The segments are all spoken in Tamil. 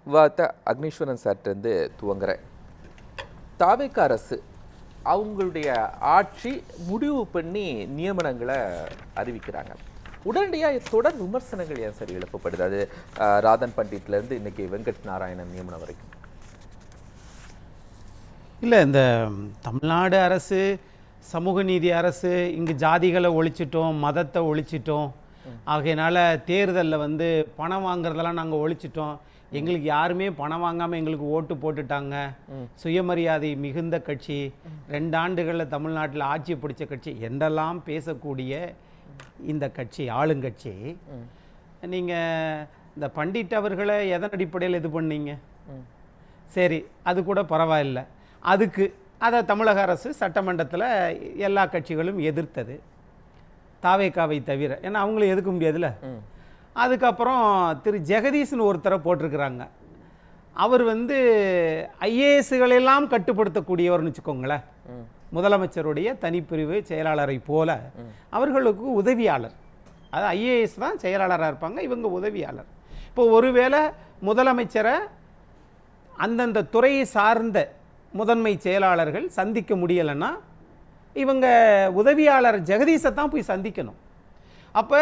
விவாதத்தை அக்னீஸ்வரன் சார்ட்டேருந்து துவங்குறேன். தாவேக அரசு அவங்களுடைய ஆட்சி முடிவு பண்ணி நியமனங்களை அறிவிக்கிறாங்க. உடனடியாக தொடர் விமர்சனங்கள் ஏன் சரி எழுப்பப்படுது? அது ராதன் பண்டிட்லேருந்து இன்னைக்கு வெங்கட் நாராயணன் நியமனம் வரைக்கும். இல்லை, இந்த தமிழ்நாடு அரசு சமூக நீதி அரசு இங்கு ஜாதிகளை ஒழிச்சிட்டோம், மதத்தை ஒழிச்சிட்டோம், ஆகையினால தேர்தலில் வந்து பணம் வாங்குறதெல்லாம் நாங்கள் ஒழிச்சிட்டோம், எங்களுக்கு யாருமே பணம் வாங்காமல் எங்களுக்கு ஓட்டு போட்டுட்டாங்க, சுயமரியாதை மிகுந்த கட்சி, 2 ஆண்டுகளில் தமிழ்நாட்டில் ஆட்சி பிடிச்ச கட்சி என்றெல்லாம் பேசக்கூடிய இந்த கட்சி, ஆளுங்கட்சி, நீங்கள் இந்த பண்டிட் அவர்களை எதன் அடிப்படையில் இது பண்ணீங்க? சரி, அது கூட பரவாயில்லை. அதுக்கு அதை தமிழக அரசு சட்டமன்றத்தில் எல்லா கட்சிகளும் எதிர்த்தது, தாவேகாவை தவிர. ஏன்னா அவங்களும் எதுக்க முடியாதுல்ல. அதுக்கப்புறம் திரு ஜெகதீஷ்னு ஒருத்தரை போட்டிருக்கிறாங்க. அவர் வந்து ஐஏஎஸ்களெல்லாம் கட்டுப்படுத்தக்கூடியவர்னு வச்சுக்கோங்களேன். முதலமைச்சருடைய தனிப்பிரிவு செயலாளரை போல அவர்களுக்கு உதவியாளர். அது ஐஏஎஸ் தான் செயலாளராக இருப்பாங்க, இவங்க உதவியாளர். இப்போ ஒருவேளை முதலமைச்சரை அந்தந்த துறையை சார்ந்த முதன்மை செயலாளர்கள் சந்திக்க முடியலைன்னா இவங்க உதவியாளர் ஜெகதீஷை தான் போய் சந்திக்கணும். அப்போ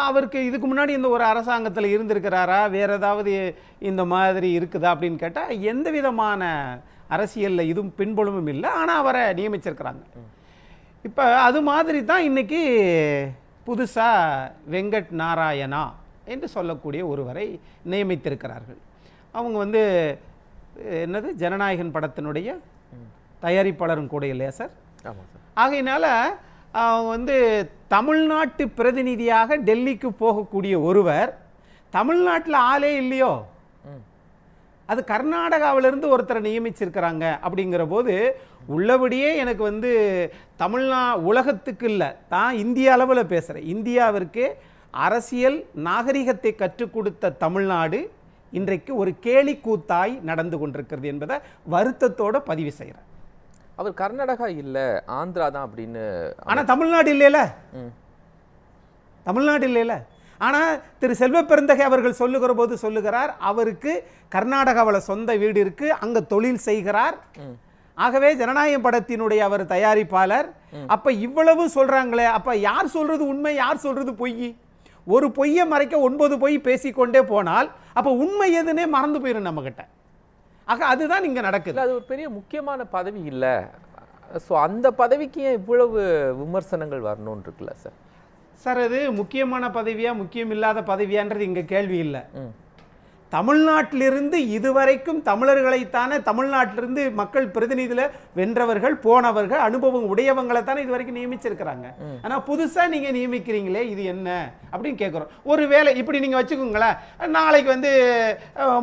அவருக்கு இதுக்கு முன்னாடி இந்த ஒரு அரசாங்கத்தில் இருந்திருக்கிறாரா, வேறு ஏதாவது இந்த மாதிரி இருக்குதா அப்படின்னு கேட்டால் எந்த விதமான அரசியலில் இதுவும் பின்புலமும் இல்லை. ஆனால் அவரை நியமிச்சிருக்கிறாங்க. இப்போ அது மாதிரி தான் இன்றைக்கி புதுசாக வெங்கட் நாராயணா என்று சொல்லக்கூடிய ஒருவரை நியமித்திருக்கிறார்கள். அவங்க வந்து என்னது ஜனநாயகன் படத்தினுடைய தயாரிப்பாளரும் கூட இல்லையா சார்? ஆமாம் சார். ஆகையினால அவங்க வந்து தமிழ்நாட்டு பிரதிநிதியாக டெல்லிக்கு போகக்கூடிய ஒருவர் தமிழ்நாட்டில் ஆளே இல்லையோ, அது கர்நாடகாவிலிருந்து ஒருத்தரை நியமிச்சிருக்கிறாங்க. அப்படிங்கிற போது உள்ளபடியே எனக்கு வந்து உலகத்துக்கு இல்லை, தான் இந்திய அளவில் பேசுகிறேன், இந்தியாவிற்கு அரசியல் நாகரிகத்தை கற்றுக் கொடுத்த தமிழ்நாடு இன்றைக்கு ஒரு கேலிக்கூத்தாய் நடந்து கொண்டிருக்கிறது என்பதை வருத்தத்தோடு பதிவு செய்கிறேன். அவர் கர்நாடகா இல்லை, ஆந்திரா தான் அப்படின்னு. ஆனால் தமிழ்நாடு இல்லைல்ல, தமிழ்நாடு இல்லைல்ல. ஆனால் திரு செல்வ பெருந்தகை அவர்கள் சொல்லுகிற போது சொல்லுகிறார், அவருக்கு கர்நாடகாவில் சொந்த வீடு இருக்கு, அங்கே தொழில் செய்கிறார். ஆகவே ஜனநாயகம் படத்தினுடைய அவர் தயாரிப்பாளர். அப்போ இவ்வளவு சொல்கிறாங்களே, அப்போ யார் சொல்றது உண்மை, யார் சொல்றது பொய்? ஒரு பொய்யை மறைக்க 9 பொய் பேசிக்கொண்டே போனால் அப்போ உண்மை எதுன்னே மறந்து போயிடும் நம்மகிட்ட. ஆக அதுதான் இங்கே நடக்குது. அது ஒரு பெரிய முக்கியமான பதவி இல்லை. ஸோ அந்த பதவிக்கு ஏன் இவ்வளவு விமர்சனங்கள் வரணும்னு இருக்குல்ல சார்? சார், அது முக்கியமான பதவியா முக்கியம் இல்லாத பதவியான்றது இங்கே கேள்வி இல்லை. தமிழ்நாட்டிலிருந்து இதுவரைக்கும் தமிழர்களைத்தானே தமிழ்நாட்டிலிருந்து மக்கள் பிரதிநிதியில் வென்றவர்கள், போனவர்கள், அனுபவம் உடையவங்களைத்தானே இதுவரைக்கும் நியமிச்சிருக்கிறாங்க. ஆனால் புதுசாக நீங்கள் நியமிக்கிறீங்களே, இது என்ன அப்படின்னு கேட்குறோம். ஒரு வேலை இப்படி நீங்கள் வச்சுக்கோங்களேன், நாளைக்கு வந்து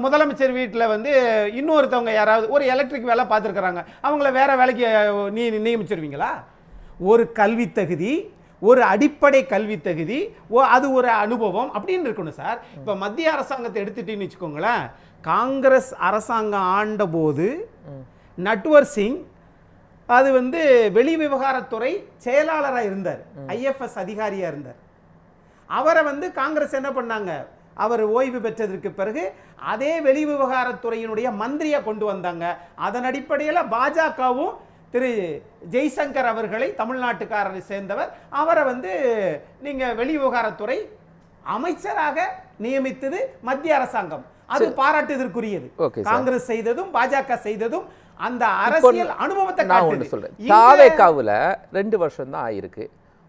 முதலமைச்சர் வீட்டில் வந்து இன்னொருத்தவங்க யாராவது ஒரு எலக்ட்ரிக் வேலை பார்த்துருக்குறாங்க, அவங்கள வேற வேலைக்கு நியமிச்சிருவீங்களா? ஒரு கல்வி தகுதி, ஒரு அடிப்படை கல்வி தகுதி, அது ஒரு அனுபவம் அப்படின்னு இருக்கணும் சார். இப்போ மத்திய அரசாங்கத்தை எடுத்துட்டீங்கன்னு வச்சுக்கோங்களேன், காங்கிரஸ் அரசாங்கம் ஆண்ட போது நட்வர் சிங் அது வந்து வெளி விவகாரத்துறை செயலாளராக இருந்தார், IFS அதிகாரியாக இருந்தார். அவரை வந்து காங்கிரஸ் என்ன பண்ணாங்க, அவர் ஓய்வு பெற்றதற்கு பிறகு அதே வெளி விவகாரத்துறையினுடைய மந்திரியை கொண்டு வந்தாங்க. அதன் அடிப்படையில் பாஜகவும் திரு ஜெய்சங்கர் அவர்களை, தமிழ்நாட்டுக்காரரை சேர்ந்தவர், அவரை வந்து நீங்கள் வெளிவிவகாரத்துறை அமைச்சராக நியமித்தது மத்திய அரசாங்கம். அது பாராட்டுதற்குரியது. காங்கிரஸ் செய்ததும் பாஜக செய்ததும் அந்த அரசியல் அனுபவத்தை சொல்றேன். தாவேகாவுல 2 வருஷம் தான் ஆயிருக்கு.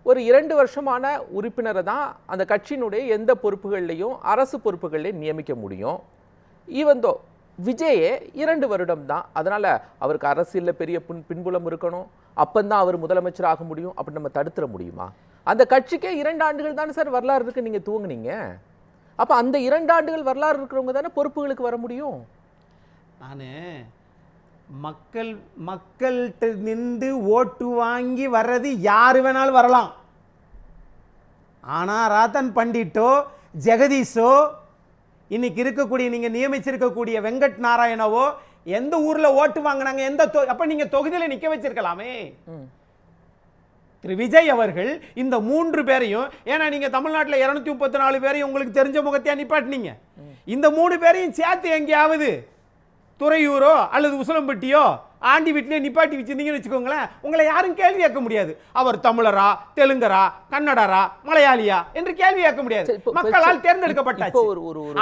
ஒரு 2 வருஷமான உறுப்பினரை தான் அந்த கட்சியினுடைய எந்த பொறுப்புகள்லையும் அரசு பொறுப்புகள்லையும் நியமிக்க முடியும். ஈவந்தோ விஜயே 2 வருடம் தான். அதனால அவருக்கு அரசியலில் பெரிய பின்புலம் இருக்கணும், அப்பந்தான் அவர் முதலமைச்சர் ஆக முடியும் அப்படின்னு நம்ம தடுத்துட முடியுமா? அந்த கட்சிக்கே 2 ஆண்டுகள் தானே சார் வரலாறு இருக்கு, நீங்க துவங்குனீங்க. அப்ப அந்த 2 ஆண்டுகள் வரலாறு இருக்கிறவங்க தானே பொறுப்புகளுக்கு வர முடியும். நான் மக்கள்கிட்ட நின்று ஓட்டு வாங்கி வர்றது யாரு வேணாலும் வரலாம். ஆனா ராதன் பண்டிட்டோ ஜெகதீஷோ இன்னைக்கு இருக்கக்கூடிய நீங்க நியமிச்சிருக்கக்கூடிய வெங்கட் நாராயணவோ எந்த ஊர்ல ஓட்டு வாங்கினாங்க, அப்ப நீங்க தொகுதியில நிக்க வச்சிருக்கலாமே. திரு விஜய் அவர்கள் இந்த 3 பேரையும், ஏன்னா நீங்க தமிழ்நாட்டில் 234 பேரையும் உங்களுக்கு தெரிஞ்ச முகத்தையா நிப்பாட்டினீங்க, இந்த 3 பேரையும் சேர்த்து எங்கேயாவது துறையூரோ அல்லது உசிலம்பட்டியோ ஆண்டி வீட்டிலே நிப்பாட்டி வச்சிருந்தீங்கன்னு வச்சுக்கோங்களேன், உங்களை யாரும் கேள்வி கேட்க முடியாது. அவர் தமிழரா, தெலுங்கரா, கன்னடரா, மலையாளியா என்று கேள்வி கேட்க முடியாது. மக்களால் தேர்ந்தெடுக்கப்பட்டாச்சு.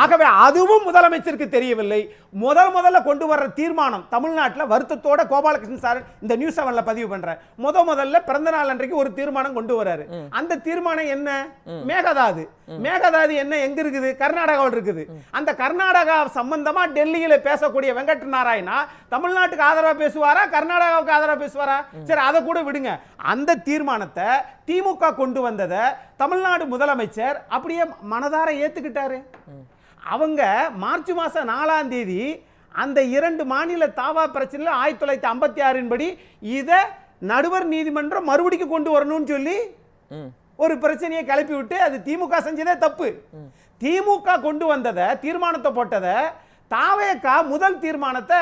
ஆகவே அதுவும் முதலமைச்சருக்கு தெரியவில்லை. முதல்ல கொண்டு வர்ற தீர்மானம் தமிழ்நாட்டில் வருத்தத்தோட கோபாலகிருஷ்ணன் சார் இந்த நியூஸ் 7ல பதிவு பண்ற முதல்ல பிறந்த நாள் அன்றைக்கு ஒரு தீர்மானம் கொண்டு வராரு. அந்த தீர்மானம் என்ன? மேகதாது. மேகதாது என்ன எங்க இருக்குது? கர்நாடகாவில் இருக்குது. அந்த கர்நாடகா சம்பந்தமா டெல்லியில பேசக்கூடிய வெங்கட் நாராயணா தமிழ்நாட்டுக்கு ஆதரவா பேசுவாரா, கர்நாடகாவுக்கு ஆதரவா பேசுவாரா? சரி, அதை கூட விடுங்க. அந்த தீர்மானத்தை திமுக கொண்டு வந்ததை தமிழ்நாடு முதலமைச்சர் அப்படியே மனதார ஏத்துக்கிட்டாரு. அவங்க மார்ச் மாசம் 4ஆம் தேதி அந்த 2 மாநில தாவா பிரச்சனையில் 1956 படி இதை நடுவர் நீதிமன்றம் மறுபடிக்கு கொண்டு வரணும்னு சொல்லி ஒரு பிரச்சனையை கிளப்பி விட்டு, அது திமுக செஞ்சதே தப்பு. திமுக கொண்டு வந்ததை தீர்மானத்தை போட்டதை தாவேகா முதல் தீர்மானத்தை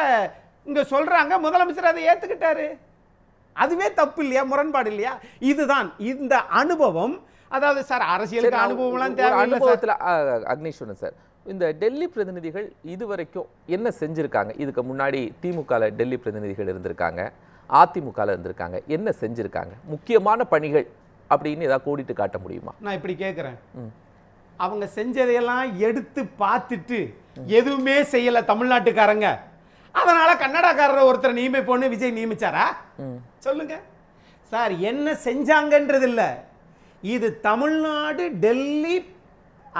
இங்க சொல்றாங்க, முதலமைச்சர் அதை ஏத்துக்கிட்டாரு. அதுவே தப்பு இல்லையா? முரண்பாடு இல்லையா? இதுதான் இந்த அனுபவம். அதாவது சார் அரசியலுக்கு அனுபவம்லாம் தேவை. அனுபவத்தில் அக்னீஸ்வரன் சார், இந்த டெல்லி பிரதிநிதிகள் இதுவரைக்கும் என்ன செஞ்சிருக்காங்க? இதுக்கு முன்னாடி திமுக டெல்லி பிரதிநிதிகள் இருந்திருக்காங்க, அதிமுக இருந்திருக்காங்க, என்ன செஞ்சிருக்காங்க? முக்கியமான பணிகள் அப்படின்னு ஏதாவது கோடிட்டு காட்ட முடியுமா? நான் இப்படி கேட்கிறேன், அவங்க செஞ்சதையெல்லாம் எடுத்து பார்த்துட்டு எதுவுமே செய்யல தமிழ்நாட்டுக்காரங்க, அதனால கன்னடக்காரர் ஒருத்தர் நியமிப்போன்னு விஜய் நியமிச்சாரா? சொல்லுங்க சார். என்ன செஞ்சாங்கன்றது இல்ல, இது தமிழ்நாடு டெல்லி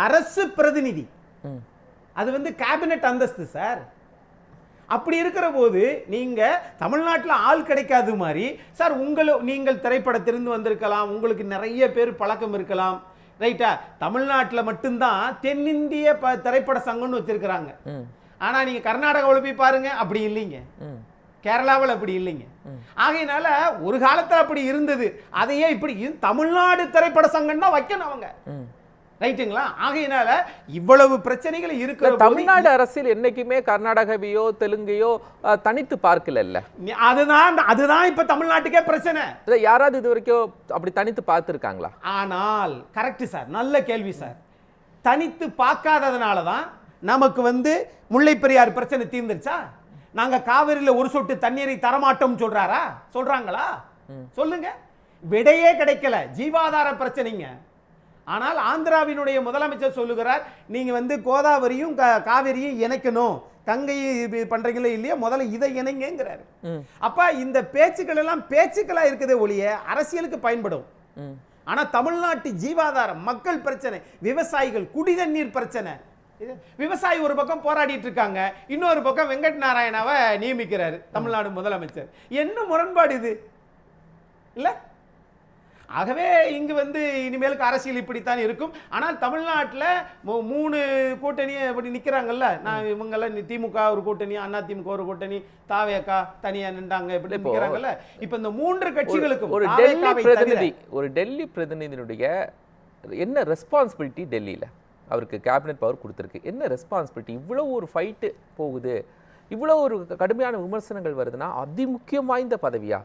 அரசு பிரதிநிதி, அது கேபினட் அந்தஸ்து சார். அப்படி இருக்கிற போது நீங்க தமிழ்நாட்டில் ஆள் கிடைக்காது மாதிரி சார், நீங்கள் திரைப்படத்திலிருந்து வந்திருக்கலாம், உங்களுக்கு நிறைய பேர் பழக்கம் இருக்கலாம், ரைட்டா? தமிழ்நாட்டில் மட்டும்தான் தென்னிந்திய திரைப்பட சங்கம்னு வச்சிருக்கிறாங்க. ஆனா நீங்க கர்நாடகாவில் போய் பாருங்க, அப்படி இல்லைங்க. கேரளாவில் அப்படி இல்லைங்க. ஆகையினால ஒரு காலத்தில் அப்படி இருந்தது, அதையே இப்படி தமிழ்நாடு திரைப்பட சங்கம் தான் வைக்கணும் அவங்க, ரைட்டுங்களா? ஆகையினால இவ்வளவு பிரச்சனைகள் இருக்கிற தமிழ்நாடு அரசியல் என்னைக்குமே கர்நாடகாவையோ தெலுங்கையோ தனித்து பார்க்கல. அதுதான் இப்ப தமிழ்நாட்டுக்கே பிரச்சனை. யாராவது இது வரைக்கும் அப்படி தனித்து பார்த்திருக்காங்களா? ஆனால் கரெக்ட் சார், நல்ல கேள்வி சார். தனித்து பார்க்காததுனால தான் நமக்கு முல்லை பெரியார் பிரச்சனை தீர்ந்துருச்சா? நாங்க காவிரியில ஒரு சொட்டு தண்ணீரை தரமாட்டோம் சொல்றாங்களா? சொல்லுங்க. விடையே கிடைக்கல, ஜீவாதார பிரச்சனைங்க. ஆனால் ஆந்திராவினுடைய முதலமைச்சர் சொல்லுகிறார், நீங்க கோதாவரியும் காவிரியும் இணைக்கணும், கங்கை பண்றீங்களே இல்லையா, முதல்ல இதை இணைங்கிறாரு. அப்ப இந்த பேச்சுக்கள் எல்லாம் பேச்சுக்களா இருக்குதே ஒழிய அரசியலுக்கு பயன்படும். ஆனா தமிழ்நாட்டு ஜீவாதாரம், மக்கள் பிரச்சனை, விவசாயிகள், குடிதண்ணீர் பிரச்சனை, விவசாயி ஒரு பக்கம் போராடிட்டு இருக்காங்க, இன்னொரு பக்கம் வெங்கட் நாராயணாவை நியமிக்கிறாரு தமிழ்நாடு முதலமைச்சர். என்ன முரண்பாடு இது இல்ல? ஆகவே இங்கு இனிமேலுக்கு அரசியல் இப்படித்தான் இருக்கும். ஆனால் தமிழ்நாட்டில் 3 கூட்டணி அப்படி நிற்கிறாங்கல்ல, நான் இவங்கெல்லாம் திமுக ஒரு கூட்டணி, அதிமுக ஒரு கூட்டணி, தாவேகா தனியா நின்றாங்க, இப்படி நிற்கிறாங்கல்ல. இப்ப இந்த 3 கட்சிகளுக்கும் ஒரு டெல்லி பிரதிநிதியினுடைய என்ன ரெஸ்பான்சிபிலிட்டி? டெல்லியில அவருக்கு கேபினட் பவர் கொடுத்துருக்கு, என்ன ரெஸ்பான்சிபிலிட்டி? இவ்வளவு ஒரு ஃபைட்டு போகுது, இவ்வளவு ஒரு கடுமையான விமர்சனங்கள் வருதுன்னா அதிமுக்கியம் வாய்ந்த பதவியா?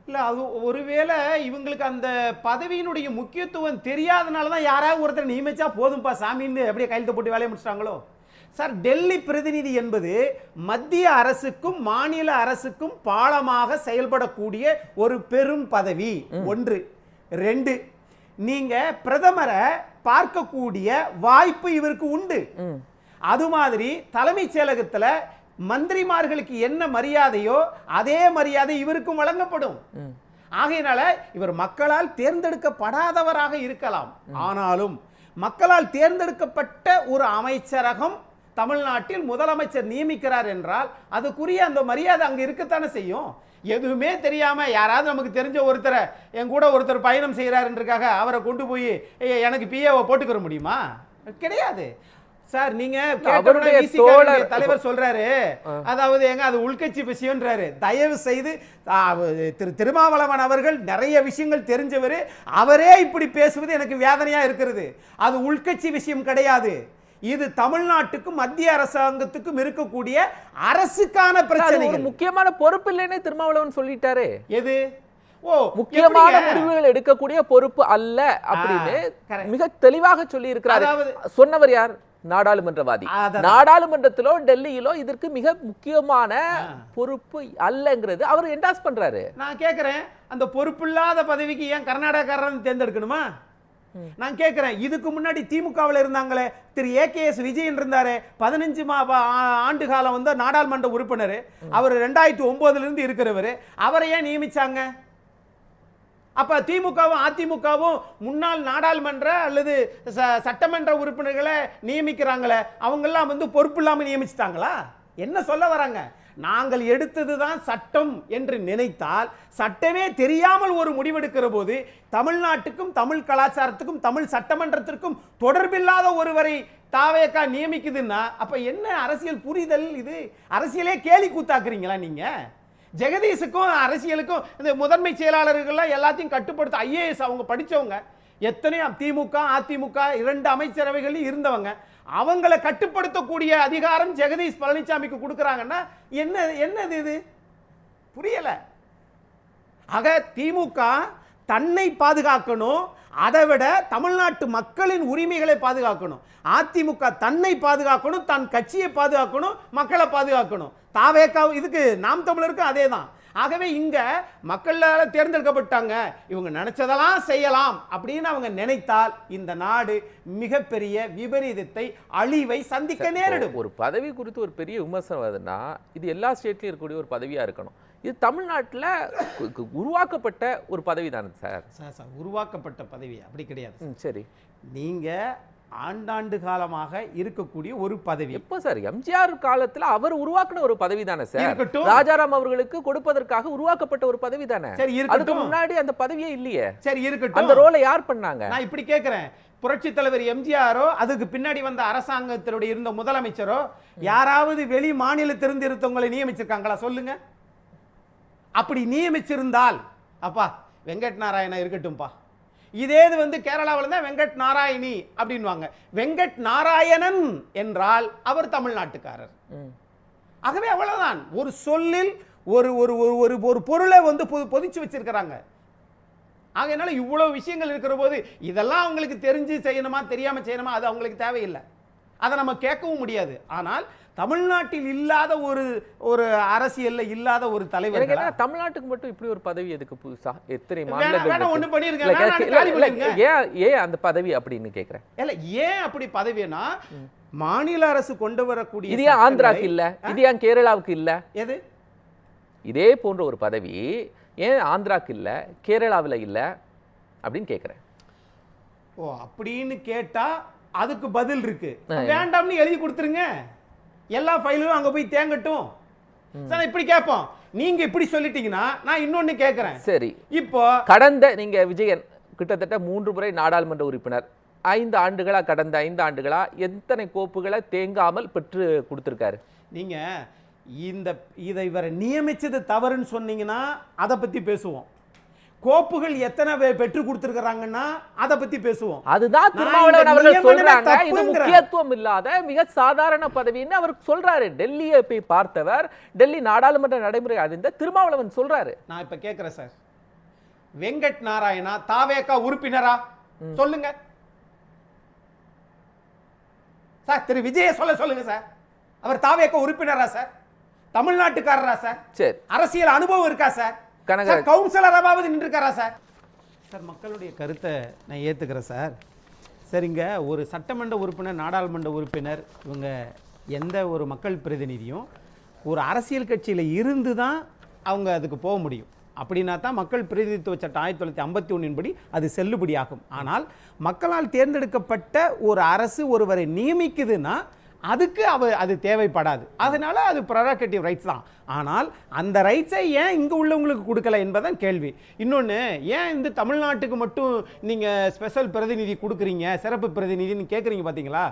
இல்லை, அது ஒருவேளை இவங்களுக்கு அந்த பதவியினுடைய முக்கியத்துவம் தெரியாதனால தான் யாராவது ஒருத்தர் நியமிச்சா போதும்பா சாமின்னு அப்படியே கையெழுத்து போட்டு வேலையை முடிச்சிட்டாங்களோ? சார், டெல்லி பிரதிநிதி என்பது மத்திய அரசுக்கும் மாநில அரசுக்கும் பாலமாக செயல்படக்கூடிய ஒரு பெரும் பதவி. 1. 2, நீங்க பிரதமரை பார்க்கக்கூடிய வாய்ப்பு இவருக்கு உண்டு. அது மாதிரி தலைமைச் செயலகத்தில் மந்திரிமார்களுக்கு என்ன மரியாதையோ அதே மரியாதை இவருக்கும் வழங்கப்படும். ஆகையினால இவர் மக்களால் தேர்ந்தெடுக்கப்படாதவராக இருக்கலாம், ஆனாலும் மக்களால் தேர்ந்தெடுக்கப்பட்ட ஒரு அமைச்சரகம் தமிழ்நாட்டில் முதலமைச்சர் நியமிக்கிறார் என்றால் அதுக்குரிய அந்த மரியாதை அங்க இருக்கத்தானே செய்யும். எதுவுமே தெரியாம யாராவது நமக்கு தெரிஞ்ச ஒருத்தரை, என் கூட ஒருத்தர் பயணம் செய்யறாருன்றக்காக அவரை கொண்டு போய் எனக்கு பிஏவை போட்டுக்கிற முடியுமா? கிடையாது சார். நீங்க தலைவர் சொல்றாரு, அதாவது எங்க அது உள்கட்சி விஷயம்ன்றாரு. தயவு செய்து திரு திருமாவளவன் அவர்கள் நிறைய விஷயங்கள் தெரிஞ்சவர், அவரே இப்படி பேசுவது எனக்கு வேதனையா இருக்கிறது. அது உள்கட்சி விஷயம் கிடையாது, இது தமிழ்நாட்டுக்கும் மத்திய அரசாங்கத்துக்கும் இருக்கக்கூடிய அரசுக்கான பிரச்சனை. முக்கியமான பொறுப்பு இல்லைன்னு திருமாவளவன் சொல்லிட்டாரு. எது முக்கியமான முடிவுகள் எடுக்கக்கூடிய பொறுப்பு அல்ல அப்படின்னு மிக தெளிவாக சொல்லி இருக்கிறார். சொன்னவர் யார்? நாடாளுமன்றவாதி. நாடாளுமன்றத்திலோ டெல்லியிலோ இதற்கு மிக முக்கியமான பொறுப்பு அல்லங்கிறது அவர் என்டாஸ் பண்றாரு. நான் கேட்கிறேன், அந்த பொறுப்பு இல்லாத பதவிக்கு ஏன் கர்நாடகாரன் தேர்ந்தெடுக்கணுமா? நான் கேட்கிறேன், இதுக்கு முன்னாடி திமுகவில் இருந்தாங்களே திரு ஏகேஎஸ் விஜயன் இருந்தாரு, 15 ஆண்டு காலம் வந்து நாடாளுமன்ற உறுப்பினர். அவர் 2009 இருந்து இருக்கிறவர். அவரை ஏன் நியமிச்சாங்க? அப்ப திமுகவும் அதிமுகவும் முன்னாள் நாடாளுமன்ற அல்லது சட்டமன்ற உறுப்பினர்களை நியமிக்கிறாங்களே, அவங்கெல்லாம் வந்து பொறுப்பு இல்லாம நியமிச்சிட்டாங்களா? என்ன சொல்ல வராங்க? நாங்கள் எடுத்ததுதான் சட்டம் என்று நினைத்தால், சட்டமே தெரியாமல் ஒரு முடிவெடுக்கிற போது தமிழ்நாட்டுக்கும் தமிழ் கலாச்சாரத்துக்கும் தமிழ் சட்டமன்றத்திற்கும் தொடர்பில்லாத ஒருவரை தாவேக்கா நியமிக்குதுன்னா அப்ப என்ன அரசியல் புரிதல் இது? அரசியலே கேலி கூத்தாக்குறீங்களா நீங்க? ஜெகதீஷுக்கும் அரசியலுக்கும் இந்த முதன்மை செயலாளர்கள் எல்லாத்தையும் கட்டுப்படுத்த ஐஏஎஸ் அவங்க படிச்சவங்க, எத்தனையோ திமுக அதிமுக 2 அமைச்சரவைகளில் இருந்தவங்க, அவங்களை கட்டுப்படுத்தக்கூடிய அதிகாரம் ஜெகதீஷ் பழனிசாமிக்கு கொடுக்கறாங்கன்னா என்னது இது? புரியல. ஆக திமுக தன்னை பாதுகாக்கணும், அதை விட தமிழ்நாட்டு மக்களின் உரிமைகளை பாதுகாக்கணும். அதிமுக தன்னை பாதுகாக்கணும், தன் கட்சியை பாதுகாக்கணும், மக்களை பாதுகாக்கணும். தாவேக்கா இதுக்கு நாம் தமிழருக்கு அதே தான். ஆகவே இங்க மக்களால தேர்ந்தெடுக்கப்பட்டாங்க, இவங்க நினைச்சதெல்லாம் செய்யலாம் அப்படின்னு அவங்க நினைத்தால் இந்த நாடு மிகப்பெரிய விபரீதத்தை, அழிவை சந்திக்க நேரிடும். ஒரு பதவி குறித்து ஒரு பெரிய விமர்சனம் வருதுன்னா இது எல்லா ஸ்டேட்லயும் இருக்கக்கூடிய ஒரு பதவியா இருக்கணும். இது தமிழ்நாட்டில் உருவாக்கப்பட்ட ஒரு பதவி தானே சார்? சார் உருவாக்கப்பட்ட பதவி அப்படி கிடையாது. சரி, நீங்க ஆண்டாண்டு காலமாக இருக்கக்கூடிய ஒரு பதவி. எப்போ சார்? எம்ஜிஆர் காலத்துல அவர் உருவாக்கின ஒரு பதவி தானே சார்? ராஜாராம் அவர்களுக்கு கொடுப்பதற்காக உருவாக்கப்பட்ட ஒரு பதவி தானே. சரி, அதுக்கு முன்னாடி அந்த பதவியே இல்லையே. சரி இருக்கட்டும், அந்த ரோலை யார் பண்ணாங்க? நான் இப்படி கேட்கிறேன், புரட்சி தலைவர் எம்ஜிஆரோ அதுக்கு பின்னாடி வந்த அரசாங்கத்தினுடைய இருந்த முதலமைச்சரோ யாராவது வெளி மாநிலத்திலிருந்து இருந்தவங்களை நியமிச்சிருக்காங்களா சொல்லுங்க? அப்படி நியமிச்சிருந்தால் அப்பா வெங்கட் நாராயணா இருக்கட்டும்பா, இதே வந்து கேரளாவில் தான் வெங்கட் நாராயணி அப்படின்வாங்க. வெங்கட் நாராயணன் என்றால் அவர் தமிழ்நாட்டுக்காரர். ஆகவே அவ்வளவுதான். ஒரு சொல்லில் ஒரு ஒரு ஒரு ஒரு பொருளை வந்து பொதிச்சு வச்சிருக்கிறாங்க. ஆகையினால இவ்வளவு விஷயங்கள் இருக்கிற போது இதெல்லாம் அவங்களுக்கு தெரிஞ்சு செய்யணுமா தெரியாம செய்யணுமா அது அவங்களுக்கு தேவையில்லை, அதை நம்ம கேட்கவும் முடியாது. ஆனால் தமிழ்நாட்டில் இல்லாத ஒரு அரசியல்ல இல்லாத ஒரு தலைவர், தமிழ்நாட்டுக்கு மட்டும் இப்படி ஒரு பதவி எதுக்கு புதுசா? எத்தனை ஏன் அந்த பதவி அப்படின்னு கேக்குறேன். இல்ல ஏன் அப்படி பதவினா மாநில அரசு கொண்டு வரக்கூடிய, இது ஏன் ஆந்திராக்கு இல்ல, இது ஏன் கேரளாவுக்கு இல்ல? எது இதே போன்ற ஒரு பதவி ஏன் ஆந்திராக்கு இல்ல, கேரளாவில் இல்ல அப்படின்னு கேக்குறேன். ஓ அப்படின்னு கேட்டா அதுக்கு பதில் இருக்கு. வேண்டாம்னு எழுதி கொடுத்துருங்க, எல்லா ஃபைலும் அங்க போய் தேங்கட்டும். சார் இப்படி கேட்போம், நீங்க இப்படி சொல்லிட்டீங்கன்னா நான் இன்னொன்னு கேட்கிறேன். சரி, இப்போ கடந்த நீங்க விஜயன் கிட்டத்தட்ட 3 முறை நாடாளுமன்ற உறுப்பினர், 5 ஆண்டுகளா, கடந்த 5 ஆண்டுகளா எத்தனை கோப்புகளை தேங்காமல் பெற்று கொடுத்திருக்காரு? நீங்க இதை இவரை நியமிச்சது தவறுன்னு சொன்னீங்கன்னா அதை பத்தி பேசுவோம். கோப்புகள் எத்தனை பெற்று கொடுத்திருக்காங்கன்னா அதை பத்தி பேசுவோம். அதுதான் திருமாவளவன் அவர்கள் சொல்றாங்க, இது முக்கியத்துவம் இல்லாத மிக சாதாரண பதவின்னு அவர் சொல்றாரு. டெல்லியை போய் பார்த்தவர், டெல்லி நாடாளுமன்ற நடைமுறை அறிந்த திருமாவளவன் சொல்றாரு. நான் இப்ப கேட்கிறேன் சார், வெங்கட் நாராயணா தாவேகா உறுப்பினரா சொல்லுங்க சார். திரு விஜய சொல்லுங்க சார், அவர் தாவேகா உறுப்பினரா சார்? தமிழ்நாட்டுக்காரரா சார்? சரி, அரசியல் அனுபவம் இருக்கா சார்? கவுன்சிலராவது நின்றுக்காரா சார்? சார் மக்களுடைய கருத்தை நான் ஏத்துக்கிறேன் சார். சரிங்க, ஒரு சட்டமன்ற உறுப்பினர், நாடாளுமன்ற உறுப்பினர், இவங்க எந்த ஒரு மக்கள் பிரதிநிதியும் ஒரு அரசியல் கட்சியில் இருந்து தான் அவங்க அதுக்கு போக முடியும். அப்படின்னா தான் மக்கள் பிரதிநிதித்துவ சட்டம் 1951 படி அது செல்லுபடியாகும். ஆனால் மக்களால் தேர்ந்தெடுக்கப்பட்ட ஒரு அரசு ஒருவரை நியமிக்குதுன்னா அதுக்கு அது தேவைப்படாது. அதனால அது ப்ரெரோகேட்டிவ் ரைட்ஸ் தான். ஆனால் அந்த ரைட்ஸை ஏன் இங்கே உள்ளவங்களுக்கு கொடுக்கல என்பதான் கேள்வி. இன்னொன்று, ஏன் இந்த தமிழ்நாட்டுக்கு மட்டும் நீங்கள் ஸ்பெஷல் பிரதிநிதி கொடுக்குறீங்க, சிறப்பு பிரதிநிதின்னு கேட்குறீங்க பார்த்தீங்களா?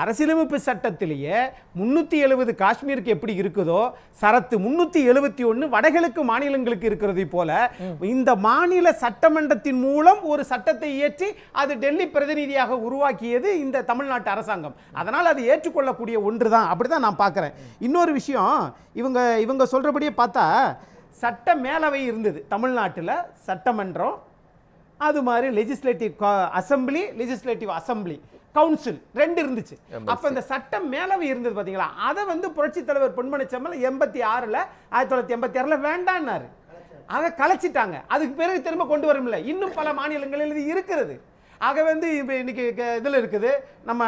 அரசியலமைப்பு சட்டத்திலேயே 370 காஷ்மீருக்கு எப்படி இருக்குதோ சரத்து 371 வடகிழக்கு மாநிலங்களுக்கு இருக்கிறது போல இந்த மாநில சட்டமன்றத்தின் மூலம் ஒரு சட்டத்தை இயற்றி அது டெல்லி பிரதிநிதியாக உருவாக்கியது இந்த தமிழ்நாட்டு அரசாங்கம். அதனால் அது ஏற்றுக்கொள்ளக்கூடிய ஒன்று தான். அப்படிதான் நான் பார்க்குறேன். இன்னொரு விஷயம், இவங்க சொல்றபடியே பார்த்தா சட்ட மேலவை இருந்தது தமிழ்நாட்டில், சட்டமன்றம், அது மாதிரி legislative assembly, legislative assembly, council 2 இருந்துச்சு. அப்ப இந்த சட்டம் மேலவை இருந்தது பாத்தீங்களா, அதை வந்து புரட்சி தலைவர் பொன்மனச்செம்மல் 1986ல வேண்டான்னாரு. அதை கலைச்சிட்டாங்க. அதுக்கு பிறகு திரும்ப கொண்டு வரல. இன்னும் பல மாநிலங்களில் இது இருக்கிறது. ஆக வந்து இன்னைக்கு இதில் இருக்குது, நம்ம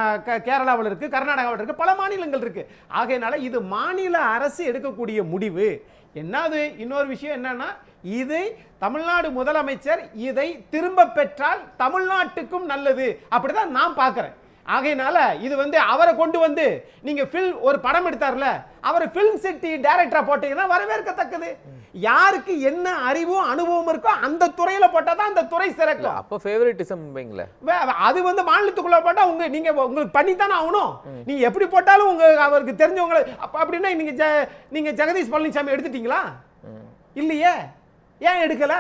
கேரளாவில் இருக்கு, கர்நாடகாவில் இருக்கு, பல மாநிலங்கள் இருக்கு. ஆகையினால இது மாநில அரசு எடுக்கக்கூடிய முடிவு. என்னது இன்னொரு விஷயம் என்னன்னா, இதை தமிழ்நாடு முதலமைச்சர் இதை திரும்ப பெற்றால் தமிழ்நாட்டுக்கும் நல்லது, அப்படிதான் நான் பார்க்கிறேன். ஆகையினால இது வந்து அவரை கொண்டு வந்து நீங்க ஒரு படம் எடுத்தார்ல, அவரை ஃபிலிம் சிட்டி டைரக்டரா போட்டீங்கன்னா வரவேற்கத்தக்கது. யாருக்கு என்ன அறிவும் அனுபவம் இருக்கோ அந்த துறையில போட்டாதான் அந்த துறை சிறக்கும். அப்ப ஃபேவரட்டிசம் வைங்களே, அது வந்து மாநிலத்துக்குள்ள போட்டா நீங்க உங்களுக்கு பண்ணித்தானே ஆகணும். நீங்க எப்படி போட்டாலும் அவருக்கு தெரிஞ்சவங்க அப்படின்னா நீங்க ஜெகதீஷ் பழனிசாமி எடுத்துட்டீங்களா? இல்லையே. ஏன் எடுக்கல?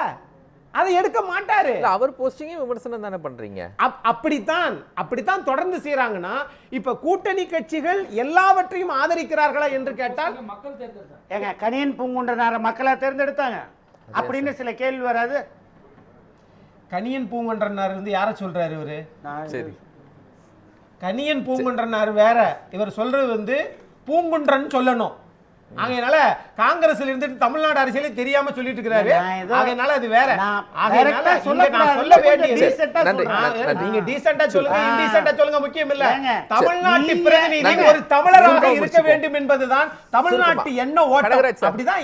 அதை எடுக்க மாட்டாரு. அவர் போஸ்டிங் விமர்சனம் தானே பண்றீங்க. அப்படித்தான் தொடர்ந்து செய்யறாங்கன்னா, இப்ப கூட்டணி கட்சிகள் எல்லாவற்றையும் ஆதரிக்கிறார்களா என்று கேட்டால், மக்கள் தேர்ந்தெடுத்தாங்க. கணியன் பூங்குன்றனார மக்களா தேர்ந்தெடுத்தாங்க அப்படின்னு சில கேள்வி வராது. கணியன் பூங்குன்றனார் வந்து யார சொல்றாரு இவரு? சரி, கணியன் பூங்குன்றனார் வேற, இவர் சொல்றது வந்து பூங்குன்றன் சொல்லணும். ஆகையினால காங்கிரஸ்ல இருந்துட்டு தமிழ்நாடு அரசியலே தெரியாம சொல்லிட்டு இருக்காரு. ஆகையினால அது வேற. ஆகையினால நான் சொல்ல வேண்டியது, நீங்க டீசென்ட்டா சொல்லுங்க, இன்டீசென்ட்டா சொல்லுங்க முக்கியம் இல்ல. தமிழ்நாட்டு பிரதிநிதி ஒரு தமிழராக இருக்க வேண்டும் என்பதுதான் தமிழ்நாட்டு எண்ண ஓட்டம். அப்படிதான்